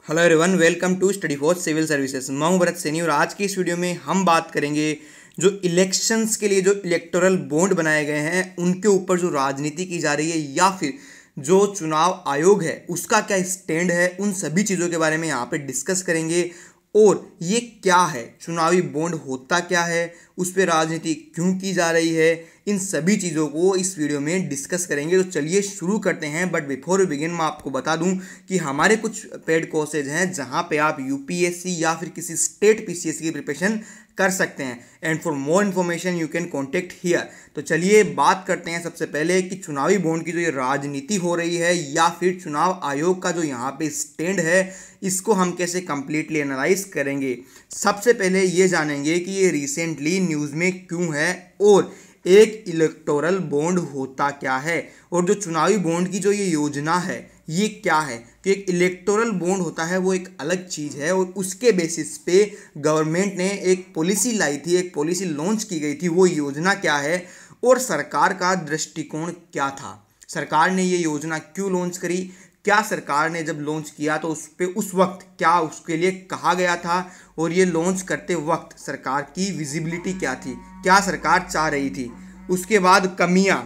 Hello everyone, welcome to study for civil services. मैं हूं भरत सैनी और आज की इस वीडियो में हम बात करेंगे जो इलेक्शंस के लिए जो इलेक्टोरल बॉन्ड बनाए गए हैं उनके ऊपर जो राजनीति की जा रही है या फिर जो चुनाव आयोग है उसका क्या स्टैंड है, उन सभी चीज़ों के बारे में यहाँ पे डिस्कस करेंगे। और ये क्या है, चुनावी बॉन्ड होता क्या है, उस पर राजनीति क्यों की जा रही है, इन सभी चीज़ों को इस वीडियो में डिस्कस करेंगे। तो चलिए शुरू करते हैं। बट बिफोर वी बिगिन मैं आपको बता दूं कि हमारे कुछ पेड कोर्सेज हैं जहां पे आप यूपीएससी या फिर किसी स्टेट पीसीएससी की प्रिपरेशन कर सकते हैं। And for more information you can contact here. तो चलिए बात करते हैं सबसे पहले कि चुनावी बॉन्ड की जो ये राजनीति हो रही है या फिर चुनाव आयोग का जो यहाँ पे स्टैंड है, इसको हम कैसे कंप्लीटली एनालाइज करेंगे। सबसे पहले ये जानेंगे कि ये रिसेंटली न्यूज़ में क्यों है और एक इलेक्टोरल बॉन्ड होता क्या है, और जो चुनावी बॉन्ड की जो ये योजना है ये क्या है। कि एक इलेक्टोरल बॉन्ड होता है वो एक अलग चीज़ है और उसके बेसिस पे गवर्नमेंट ने एक पॉलिसी लाई थी, एक पॉलिसी लॉन्च की गई थी। वो योजना क्या है और सरकार का दृष्टिकोण क्या था, सरकार ने ये योजना क्यों लॉन्च करी, क्या सरकार ने जब लॉन्च किया तो उस पे उस वक्त क्या उसके लिए कहा गया था, और ये लॉन्च करते वक्त सरकार की विजिबिलिटी क्या थी, क्या सरकार चाह रही थी। उसके बाद कमियां,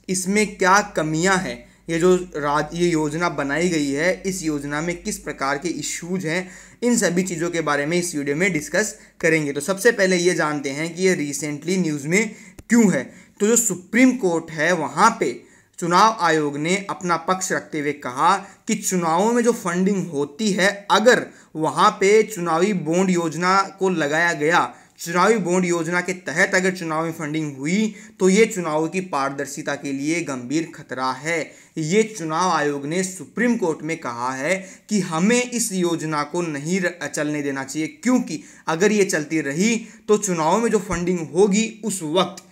इसमें क्या कमियां हैं, ये योजना बनाई गई है, इस योजना में किस प्रकार के इश्यूज हैं, इन सभी चीज़ों के बारे में इस वीडियो में डिस्कस करेंगे। तो सबसे पहले ये जानते हैं कि ये रिसेंटली न्यूज़ में क्यों है। तो जो सुप्रीम कोर्ट है वहाँ पे चुनाव आयोग ने अपना पक्ष रखते हुए कहा कि चुनावों में जो फंडिंग होती है, अगर वहाँ पे चुनावी बॉन्ड योजना को लगाया गया, चुनावी बॉन्ड योजना के तहत अगर चुनावी फंडिंग हुई तो ये चुनाव की पारदर्शिता के लिए गंभीर खतरा है। ये चुनाव आयोग ने सुप्रीम कोर्ट में कहा है कि हमें इस योजना को नहीं चलने देना चाहिए, क्योंकि अगर ये चलती रही तो चुनाव में जो फंडिंग होगी उस वक्त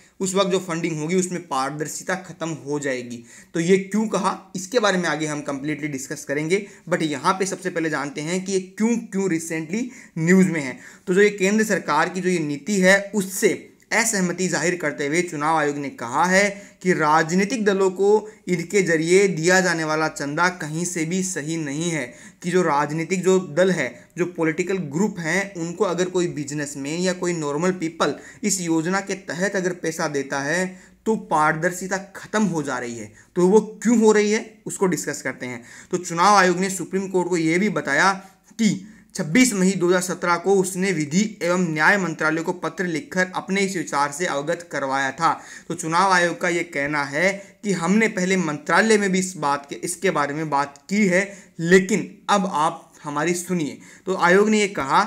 जो फंडिंग होगी उसमें पारदर्शिता खत्म हो जाएगी। तो ये क्यों कहा, इसके बारे में आगे हम कंप्लीटली डिस्कस करेंगे। बट यहाँ पे सबसे पहले जानते हैं कि ये क्यों रिसेंटली न्यूज़ में है। तो जो ये केंद्र सरकार की जो ये नीति है उससे असहमति जाहिर करते हुए चुनाव आयोग ने कहा है कि राजनीतिक दलों को इनके जरिए दिया जाने वाला चंदा कहीं से भी सही नहीं है। कि जो राजनीतिक जो दल है, जो पॉलिटिकल ग्रुप हैं, उनको अगर कोई बिजनेसमैन या कोई नॉर्मल पीपल इस योजना के तहत अगर पैसा देता है तो पारदर्शिता खत्म हो जा रही है। तो वो क्यों हो रही है उसको डिस्कस करते हैं। तो चुनाव आयोग ने सुप्रीम कोर्ट को ये भी बताया कि 26 मई 2017 को उसने विधि एवं न्याय मंत्रालय को पत्र लिखकर अपने इस विचार से अवगत करवाया था। तो चुनाव आयोग का ये कहना है कि हमने पहले मंत्रालय में भी इसके बारे में बात की है, लेकिन अब आप हमारी सुनिए। तो आयोग ने ये कहा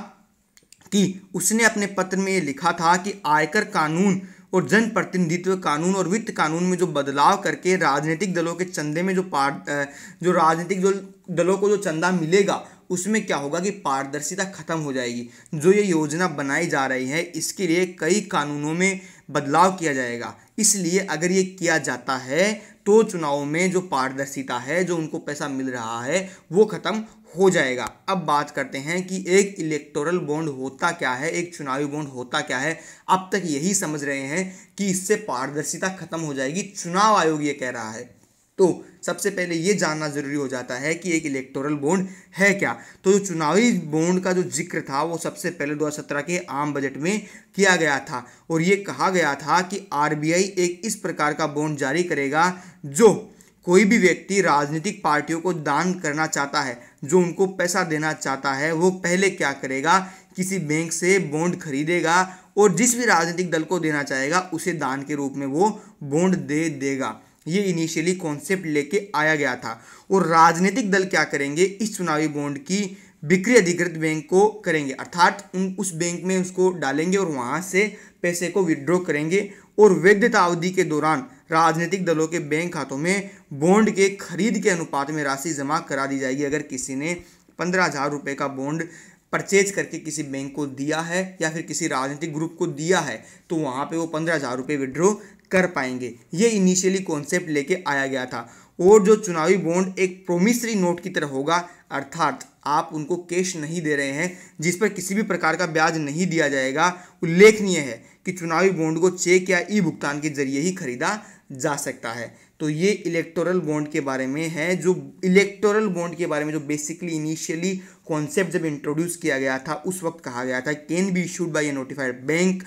कि उसने अपने पत्र में ये लिखा था कि आयकर कानून और जनप्रतिनिधित्व कानून और वित्त कानून में जो बदलाव करके राजनीतिक दलों के चंदे में जो राजनीतिक दलों को जो चंदा मिलेगा उसमें क्या होगा कि पारदर्शिता खत्म हो जाएगी। जो ये योजना बनाई जा रही है इसके लिए कई कानूनों में बदलाव किया जाएगा, इसलिए अगर ये किया जाता है तो चुनाव में जो पारदर्शिता है, जो उनको पैसा मिल रहा है, वो खत्म हो जाएगा। अब बात करते हैं कि एक इलेक्टोरल बॉन्ड होता क्या है, एक चुनावी बॉन्ड होता क्या है। अब तक यही समझ रहे हैं कि इससे पारदर्शिता खत्म हो जाएगी, चुनाव आयोग ये कह रहा है। तो सबसे पहले ये जानना जरूरी हो जाता है कि एक इलेक्टोरल बॉन्ड है क्या। तो जो चुनावी बॉन्ड का जो जिक्र था वो सबसे पहले 2017 के आम बजट में किया गया था, और ये कहा गया था कि आरबीआई एक इस प्रकार का बॉन्ड जारी करेगा जो कोई भी व्यक्ति राजनीतिक पार्टियों को दान करना चाहता है, जो उनको पैसा देना चाहता है, वो पहले क्या करेगा, किसी बैंक से बॉन्ड खरीदेगा और जिस भी राजनीतिक दल को देना चाहेगा उसे दान के रूप में वो बॉन्ड दे देगा। ये इनिशियली कॉन्सेप्ट लेके आया गया था। और राजनीतिक दल क्या करेंगे, इस चुनावी बॉन्ड की बिक्री अधिकृत बैंक को करेंगे, अर्थात उस बैंक में उसको डालेंगे और वहाँ से पैसे को विड्रॉ करेंगे, और वैधता अवधि के दौरान राजनीतिक दलों के बैंक खातों में बॉन्ड के खरीद के अनुपात में राशि जमा करा दी जाएगी। अगर किसी ने 15,000 रुपये का बॉन्ड परचेज करके किसी बैंक को दिया है या फिर किसी राजनीतिक ग्रुप को दिया है तो वहाँ पे वो 15,000 रुपये विड्रॉ कर पाएंगे। ये इनिशियली कॉन्सेप्ट लेके आया गया था। और जो चुनावी बॉन्ड एक प्रोमिसरी नोट की तरह होगा, अर्थात आप उनको कैश नहीं दे रहे हैं, जिस पर किसी भी प्रकार का ब्याज नहीं दिया जाएगा। उल्लेखनीय है कि चुनावी बॉन्ड को चेक या ई भुगतान के जरिए ही खरीदा जा सकता है। तो ये इलेक्टोरल बॉन्ड के बारे में है। जो इलेक्टोरल बॉन्ड के बारे में जो बेसिकली इनिशियली कॉन्सेप्ट जब इंट्रोड्यूस किया गया था उस वक्त कहा गया था can be issued by A notified bank,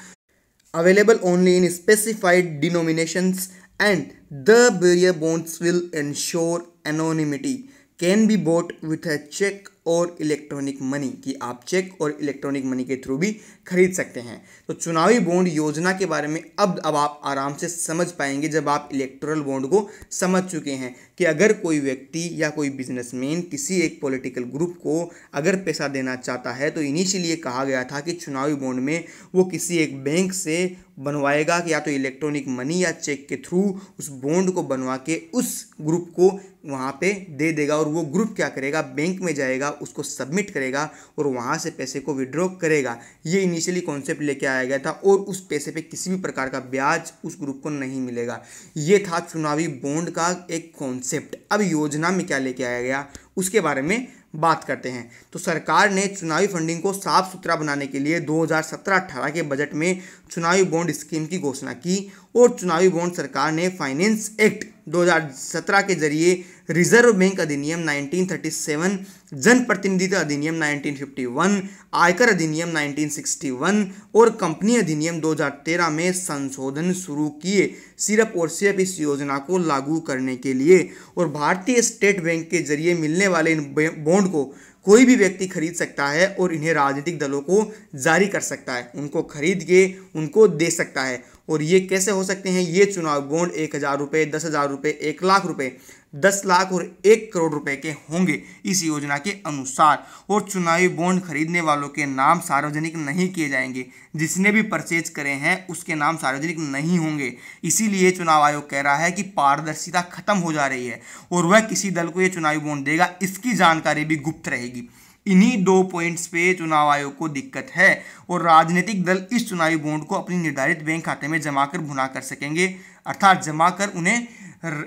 available only in specified denominations, and the bearer bonds will ensure anonymity, can be bought with a check और इलेक्ट्रॉनिक मनी, कि आप चेक और इलेक्ट्रॉनिक मनी के थ्रू भी खरीद सकते हैं। तो चुनावी बॉन्ड योजना के बारे में अब आप आराम से समझ पाएंगे जब आप इलेक्टोरल बॉन्ड को समझ चुके हैं कि अगर कोई व्यक्ति या कोई बिजनेसमैन किसी एक पॉलिटिकल ग्रुप को अगर पैसा देना चाहता है तो इनिशियली कहा गया था कि चुनावी बॉन्ड में वो किसी एक बैंक से बनवाएगा कि या तो इलेक्ट्रॉनिक मनी या चेक के थ्रू उस बॉन्ड को बनवा के उस ग्रुप को वहाँ पे दे देगा, और वो ग्रुप क्या करेगा, बैंक में जाएगा, उसको सबमिट करेगा और वहाँ से पैसे को विड्रॉ करेगा। ये इनिशियली कॉन्सेप्ट लेके आया गया था और उस पैसे पे किसी भी प्रकार का ब्याज उस ग्रुप को नहीं मिलेगा। ये था चुनावी बॉन्ड का एक कॉन्सेप्ट। अब योजना में क्या लेके आया गया उसके बारे में बात करते हैं। तो सरकार ने चुनावी फंडिंग को साफ सुथरा बनाने के लिए 2017-18 के बजट में चुनावी बॉन्ड स्कीम की घोषणा की, और चुनावी बॉन्ड सरकार ने फाइनेंस एक्ट 2017 के जरिए रिजर्व बैंक अधिनियम 1937, जनप्रतिनिधित्व अधिनियम 1951, आयकर अधिनियम 1961 और कंपनी अधिनियम 2013 में संशोधन शुरू किए, सिर्फ और सिर्फ इस योजना को लागू करने के लिए। और भारतीय स्टेट बैंक के जरिए मिलने वाले इन बॉन्ड को कोई भी व्यक्ति खरीद सकता है और इन्हें राजनीतिक दलों को जारी कर सकता है, उनको खरीद के उनको दे सकता है। और ये कैसे हो सकते हैं, ये चुनाव बॉन्ड 1000 रुपये, 10,000 रुपये, 1 लाख रुपये, 10 लाख और 1 करोड़ रुपए के होंगे इस योजना के अनुसार। और चुनावी बॉन्ड खरीदने वालों के नाम सार्वजनिक नहीं किए जाएंगे, जिसने भी परचेज करे हैं उसके नाम सार्वजनिक नहीं होंगे। इसीलिए चुनाव आयोग कह रहा है कि पारदर्शिता खत्म हो जा रही है और वह किसी दल को ये चुनावी बॉन्ड देगा इसकी जानकारी भी गुप्त रहेगी। इन्हीं 2 पॉइंट्स पे चुनाव आयोग को दिक्कत है, और राजनीतिक दल इस चुनावी बॉन्ड को अपनी निर्धारित बैंक खाते में जमा कर भुना कर सकेंगे, अर्थात जमा कर उन्हें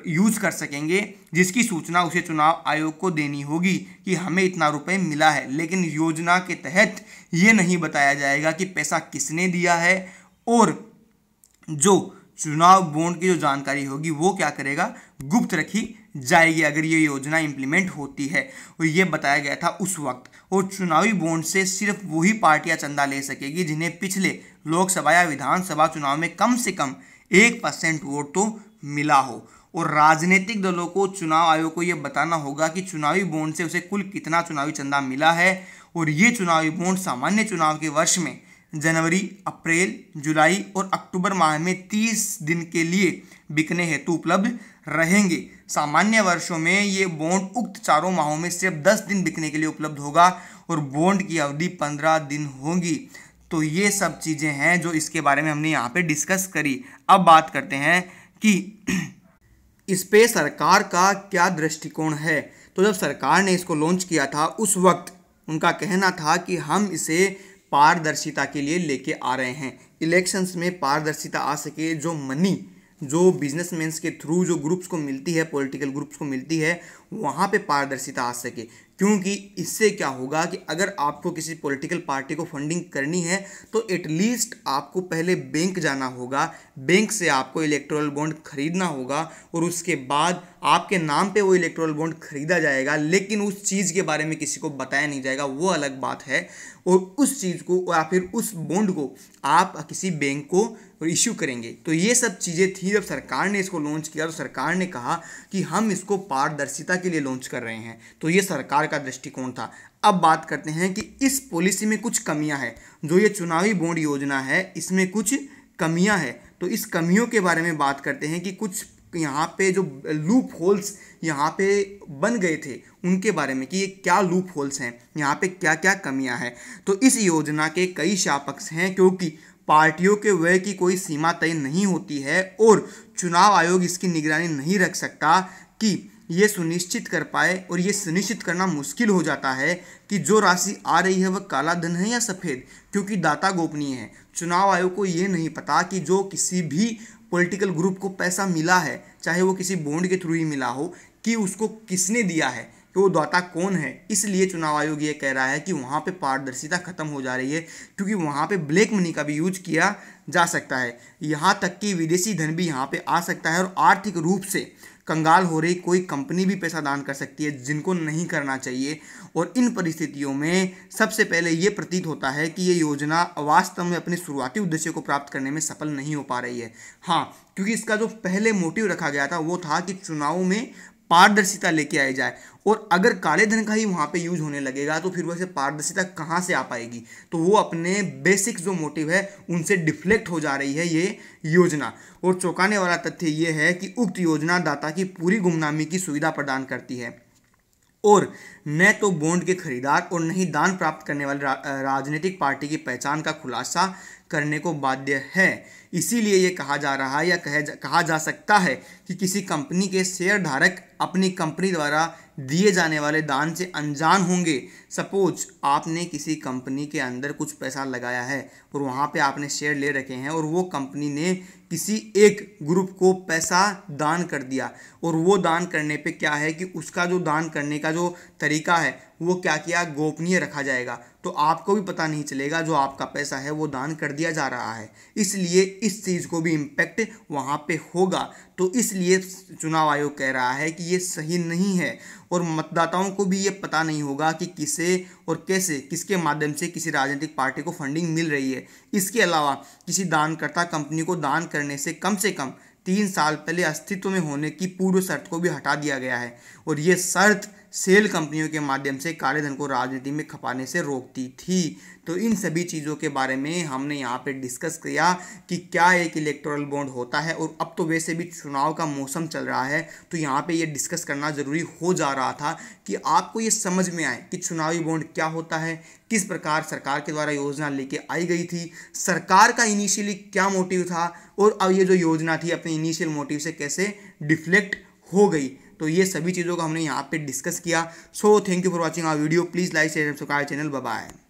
यूज कर सकेंगे, जिसकी सूचना उसे चुनाव आयोग को देनी होगी कि हमें इतना रुपए मिला है। लेकिन योजना के तहत ये नहीं बताया जाएगा कि पैसा किसने दिया है, और जो चुनाव बॉन्ड की जो जानकारी होगी वो क्या करेगा, गुप्त रखी जाएगी अगर ये योजना इंप्लीमेंट होती है। और ये बताया गया था उस वक्त। और चुनावी बॉन्ड से सिर्फ वही पार्टियां चंदा ले सकेगी जिन्हें पिछले लोकसभा या विधानसभा चुनाव में कम से कम 1% वोट तो मिला हो। और राजनीतिक दलों को चुनाव आयोग को ये बताना होगा कि चुनावी बॉन्ड से उसे कुल कितना चुनावी चंदा मिला है। और ये चुनावी बॉन्ड सामान्य चुनाव के वर्ष में जनवरी, अप्रैल, जुलाई और अक्टूबर माह में 30 दिन के लिए बिकने हेतु उपलब्ध रहेंगे। सामान्य वर्षों में ये बॉन्ड उक्त चारों माहों में सिर्फ 10 दिन बिकने के लिए उपलब्ध होगा और बॉन्ड की अवधि 15 दिन होगी। तो ये सब चीज़ें हैं जो इसके बारे में हमने यहाँ पे डिस्कस करी। अब बात करते हैं कि इस पे सरकार का क्या दृष्टिकोण है। तो जब सरकार ने इसको लॉन्च किया था उस वक्त उनका कहना था कि हम इसे पारदर्शिता के लिए लेके आ रहे हैं, इलेक्शंस में पारदर्शिता आ सके, जो मनी जो बिजनेसमैन्स के थ्रू जो ग्रुप्स को मिलती है, पॉलिटिकल ग्रुप्स को मिलती है, वहाँ पे पारदर्शिता आ सके। क्योंकि इससे क्या होगा कि अगर आपको किसी पॉलिटिकल पार्टी को फंडिंग करनी है तो एटलीस्ट आपको पहले बैंक जाना होगा, बैंक से आपको इलेक्टोरल बॉन्ड खरीदना होगा और उसके बाद आपके नाम पे वो इलेक्टोरल बॉन्ड खरीदा जाएगा। लेकिन उस चीज़ के बारे में किसी को बताया नहीं जाएगा, वो अलग बात है। और उस चीज़ को या फिर उस बॉन्ड को आप किसी बैंक को इश्यू करेंगे। तो ये सब चीज़ें थी जब सरकार ने इसको लॉन्च किया। तो सरकार ने कहा कि हम इसको पारदर्शिता के लिए लॉन्च कर रहे हैं। तो ये सरकार का दृष्टिकोण था। अब बात करते हैं कि इस पॉलिसी में कुछ कमियां हैं। जो ये चुनावी बॉन्ड योजना है इसमें कुछ कमियां हैं। तो इस कमियों के बारे में बात करते हैं कि कुछ यहाँ पे जो लूप होल्स यहाँ पे बन गए थे उनके बारे में, कि ये क्या लूप होल्स हैं, यहाँ पे क्या क्या कमियां हैं। तो इस योजना के कई शापक्ष हैं, क्योंकि पार्टियों के व्यय की कोई सीमा तय नहीं होती है और चुनाव आयोग इसकी निगरानी नहीं रख सकता कि ये सुनिश्चित कर पाए। और ये सुनिश्चित करना मुश्किल हो जाता है कि जो राशि आ रही है वह काला धन है या सफ़ेद, क्योंकि डाटा गोपनीय है। चुनाव आयोग को ये नहीं पता कि जो किसी भी पॉलिटिकल ग्रुप को पैसा मिला है, चाहे वो किसी बॉन्ड के थ्रू ही मिला हो, कि उसको किसने दिया है, कि वो दाता कौन है। इसलिए चुनाव आयोग ये कह रहा है कि वहाँ पे पारदर्शिता खत्म हो जा रही है, क्योंकि वहाँ पे ब्लैक मनी का भी यूज किया जा सकता है। यहाँ तक कि विदेशी धन भी यहाँ पे आ सकता है और आर्थिक रूप से कंगाल हो रही कोई कंपनी भी पैसा दान कर सकती है, जिनको नहीं करना चाहिए। और इन परिस्थितियों में सबसे पहले ये प्रतीत होता है कि ये योजना वास्तव में अपने शुरुआती उद्देश्य को प्राप्त करने में सफल नहीं हो पा रही है। हाँ, क्योंकि इसका जो पहले मोटिव रखा गया था वो था कि चुनाव में पारदर्शिता लेके आई जाए, और अगर काले धन का ही वहाँ पे यूज होने लगेगा तो फिर वैसे पारदर्शिता कहाँ से आ पाएगी। तो वो अपने बेसिक जो मोटिव है उनसे डिफ्लेक्ट हो जा रही है ये योजना। और चौंकाने वाला तथ्य ये है कि उक्त योजना दाता की पूरी गुमनामी की सुविधा प्रदान करती है, और न तो बॉन्ड के खरीदार और न ही दान प्राप्त करने वाले राजनीतिक पार्टी की पहचान का खुलासा करने को बाध्य है। इसीलिए ये कहा जा रहा है या कहा जा सकता है कि किसी कंपनी के शेयर धारक अपनी कंपनी द्वारा दिए जाने वाले दान से अनजान होंगे। सपोज आपने किसी कंपनी के अंदर कुछ पैसा लगाया है और वहाँ पे आपने शेयर ले रखे हैं, और वो कंपनी ने किसी एक ग्रुप को पैसा दान कर दिया, और वो दान करने पे क्या है कि उसका जो दान करने का जो तरीका है वो क्या किया, गोपनीय रखा जाएगा। तो आपको भी पता नहीं चलेगा जो आपका पैसा है वो दान कर दिया जा रहा है। इसलिए इस चीज़ को भी इम्पैक्ट वहाँ पे होगा। तो इसलिए चुनाव आयोग कह रहा है कि ये सही नहीं है, और मतदाताओं को भी ये पता नहीं होगा कि किसे और कैसे किसके माध्यम से किसी राजनीतिक पार्टी को फंडिंग मिल रही है। इसके अलावा किसी दानकर्ता कंपनी को दान करने से कम 3 साल पहले अस्तित्व में होने की पूर्व शर्त को भी हटा दिया गया है, और ये शर्त सेल कंपनियों के माध्यम से काले धन को राजनीति में खपाने से रोकती थी। तो इन सभी चीज़ों के बारे में हमने यहाँ पे डिस्कस किया कि क्या एक इलेक्टोरल बॉन्ड होता है, और अब तो वैसे भी चुनाव का मौसम चल रहा है तो यहाँ पे ये डिस्कस करना ज़रूरी हो जा रहा था कि आपको ये समझ में आए कि चुनावी बॉन्ड क्या होता है, किस प्रकार सरकार के द्वारा योजना लेके आई गई थी, सरकार का इनिशियली क्या मोटिव था, और अब ये जो योजना थी अपने इनिशियल मोटिव से कैसे डिफ्लेक्ट हो गई। तो ये सभी चीज़ों को हमने यहाँ पे डिस्कस किया। So thank you for watching our video. Please like share subscribe channel. Bye bye.